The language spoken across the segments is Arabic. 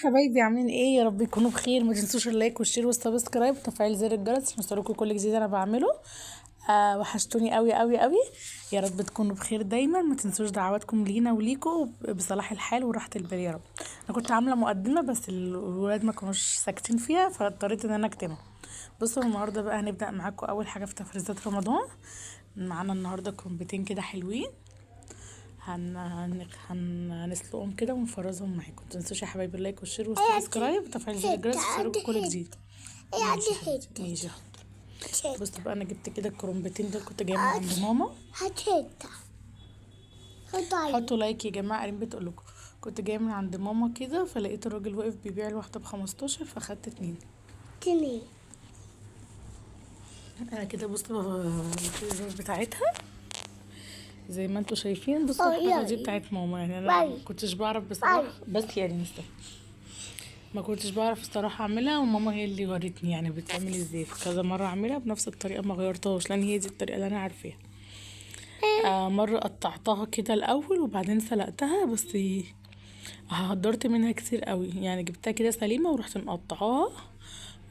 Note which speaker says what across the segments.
Speaker 1: حبايبي عاملين ايه؟ يا رب يكونوا بخير. ما تنسوش اللايك والشير والسبسكرايب وتفعيل زر الجرس عشان يوصلكوا كل جديد انا بعمله. وحشتوني قوي قوي قوي. يا رب تكونوا بخير دايما. ما تنسوش دعواتكم لينا وليكوا بصلاح الحال وراحه البال يا رب. انا كنت عامله مقدمه بس الولاد ما كانوش ساكتين فيها فاضطريت ان انا اكتمها. بصوا النهارده بقى هنبدا معاكم اول حاجه في تفريزات رمضان. معانا النهارده كرنبتين كده حلوين. هنسلقهم كده ونفرزهم معاكم. متنسوش يا حبايبي اللايك والشير والسبسكرايب وتفعيل زر الجرس عشان كل جديد. ماشي يا حبيبتي، ماشي يا حبيبتي. بصوا بقى انا جبت كده الكرنبتين دول كنت جايبهم عند ماما. حطوا لايك يا جماعه. قريب بتقول لكم كنت جايه من عند ماما كده فلقيت الراجل واقف بيبيع الواحده ب15 فاخدت اتنين. انا كده بصوا الفريزر بتاعتها زي ما انتوا شايفين. بصوا الحاجه دي بتاعت ماما. يعني انا ما كنتش بعرف بصراحه بس يعني ما كنتش بعرف الصراحه اعملها وماما هي اللي ورتني يعني بتعمل ازاي. في كذا مره اعملها بنفس الطريقه ما غيرتهاش لان هي دي الطريقه اللي انا عارفاها. مره قطعتها كده الاول وبعدين سلقتها بس هدرت منها كتير قوي. يعني جبتها كده سليمه ورحت مقطعاها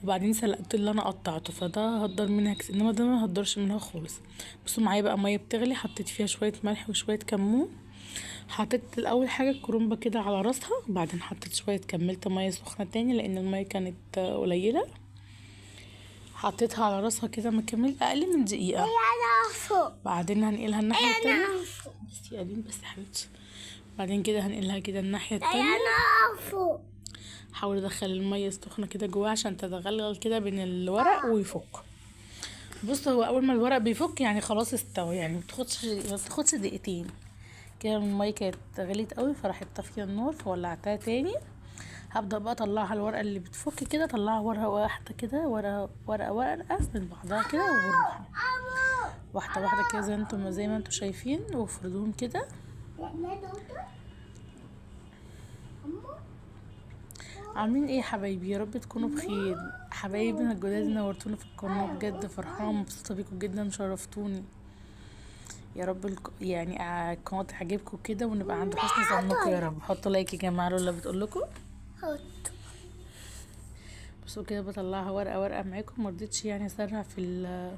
Speaker 1: وبعدين سلقت اللي انا قطعته فده هدر منها كتير انما ده ما هدرش منها خالص. بصوا معايا بقى ميه بتغلي حطيت فيها شويه ملح وشويه كمون. حطيت الاول حاجه الكرنبه كده على راسها وبعدين حطيت شويه كملت ميه سخنه تاني لان الميه كانت قليله. حطيتها على راسها كده ما كملت اقل من دقيقه. بعدين هنقلها الناحيه التانية. بس يا قديم بس يا حبيبتي. بعدين كده هنقلها كده الناحيه التانية. حاول ادخل الميه السخنه كده جواها عشان تتغلغل كده بين الورق ويفك. بص هو اول ما الورق بيفك يعني خلاص استوى. يعني ما بتاخدش دقيقتين كده. الميه كانت غليت قوي فراحت طافيه النار فولعتها تاني. هبدا بقى اطلعها الورقه اللي بتفك كده اطلعها ورقه واحده كده ورقه من بعضها كده وبالراحه واحده واحده كده زي ما انتم شايفين وافردوهم كده. عاملين ايه يا حبايبي؟ يا رب تكونوا بخير. حبايبنا الجداد نورتونا في القناه بجد فرحانه ومبسوطه بيكم جدا شرفتوني. يا رب يعني القناه تعجبكم كده ونبقى عند حسن ظنكم يا رب. حطوا لايك يا جماعه لولا بتقول لكم. بصوا كده بطلعها ورقه ورقه معاكم. مرضتش يعني اسرع في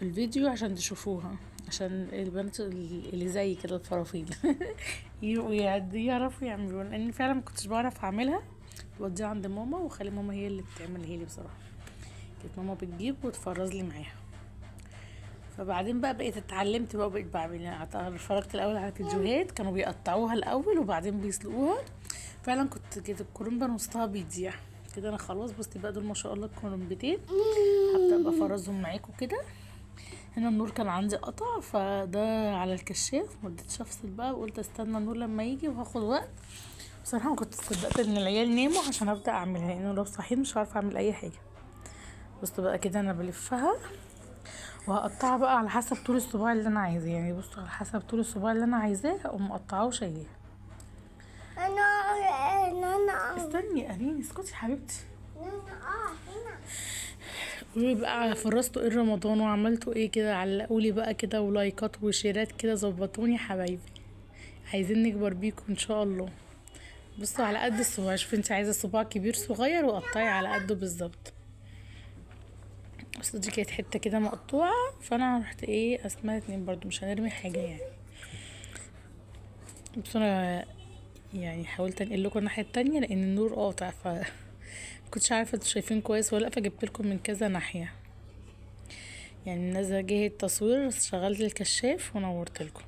Speaker 1: الفيديو عشان تشوفوها عشان البنات اللي زي كده الفرافيل يعرفوا يعملوا لان فعلا ما كنتش بعرف اعملها. بوديها عند ماما وخلي ماما هي اللي بتعملها لي بصراحه. كانت ماما بتجيب وتفرز لي معاها. فبعدين بقى بقيت اتعلمت بقى وبقيت بعمل. يعني اتفرجت الاول على فيديوهات كانوا بيقطعوها الاول وبعدين بيسلقوها. فعلا كنت كده الكرنبه نصها بيضيع كده. انا خلاص بصي بقى دول ما شاء الله الكرنبتين. هبدا بقى افرزهم معاكم كده. هنا النور كان عندي قطع فده على الكشاف مرضتش افصل بقى وقلت استنى النور لما يجي وهاخد وقت. بصراحه ما كنت صدقت ان العيال ناموا عشان ابدا اعملها لانه لو صحيت مش عارفه اعمل اي حاجه. بصوا بقى كده انا بلفها وهقطعها بقى على حسب طول الصباع اللي انا عايزاه. يعني بصوا على حسب طول الصباع اللي انا عايزاه هقوم مقطعاه وشايلاه. استني يا قريني اسكتي يا حبيبتي. قولوا لي بقى فرستوا ايه رمضان وعملتوا ايه كده. علقولي بقى كده ولايكات وشيرات كده ظبطوني يا حبايبي. عايزين نكبر بيكم ان شاء الله. بصوا على قد الصباع. شوفي انت عايزه صباع كبير صغير وقطعي على قده بالظبط. بس دي كانت حته كده مقطوعه فانا رحت ايه قسمها اتنين برضو مش هنرمي حاجه يعني. بس انا يعني حاولت انقل لكم الناحيه التانية لان النور قاطع كنتش عارفه انتوا شايفين كويس ولا لا فجبت لكم من كذا ناحيه. يعني من نزل جهه التصوير شغلت الكشاف ونورت لكم.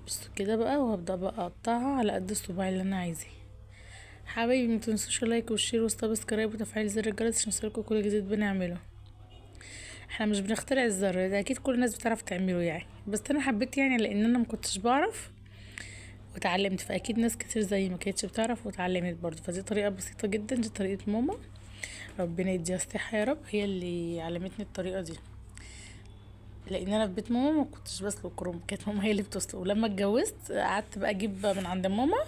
Speaker 1: بصوا كده بقى وهبدا بقى اقطعها على قد الصباع اللي انا عايزاه. حبايبي متنسوش اللايك والشير والسبسكرايب وتفعيل زر الجرس عشان يوصلكوا كل جديد بنعمله. احنا مش بنخترع الزر ده اكيد كل الناس بتعرف تعمله يعني. بس انا حبيت يعني لان انا ما كنتش بعرف واتعلمت فاكيد ناس كتير زي ما كانتش بتعرف واتعلمت برضه. فدي طريقه بسيطه جدا. دي طريقه ماما ربنا يديها الصحه يا رب. هي اللي علمتني الطريقه دي لان انا في بيت ماما ما كنتش بسلق كرنب. كانت ماما هي اللي بتسلق. ولما اتجوزت قعدت بقى اجيب من عند ماما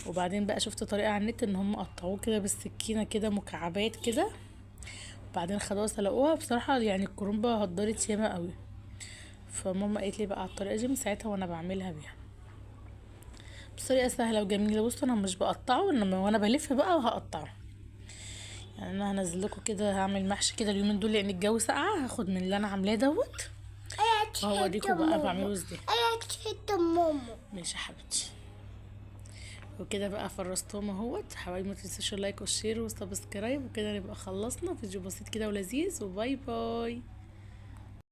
Speaker 1: وبعدين بقى شفت طريقه على النت ان هم قطعوه كده بالسكينه كده مكعبات كده وبعدين خدوها سلقوها. بصراحه يعني الكرنبه هدرت ياما قوي. فماما قالت لي بقى على الطريقه دي من ساعتها وانا بعملها بيها. بطريقه سهله وجميله. بصوا انا مش بقطعه، انما وانا بلف بقى وهقطعه. يعني انا هنزل لكم كده، هعمل محشي كده اليومين دول لان الجو ساقعه، هاخد من اللي انا عاملاه دوت وهوريكم بقى بعمله ازاي. ماشي يا حبيبتي. وكده بقى فرستهم اهوت. حبايبي ما تنسوش اللايك والشير والسبسكرايب، وكده نبقى خلصنا فيديو بسيط كده ولذيذ، وباي باي.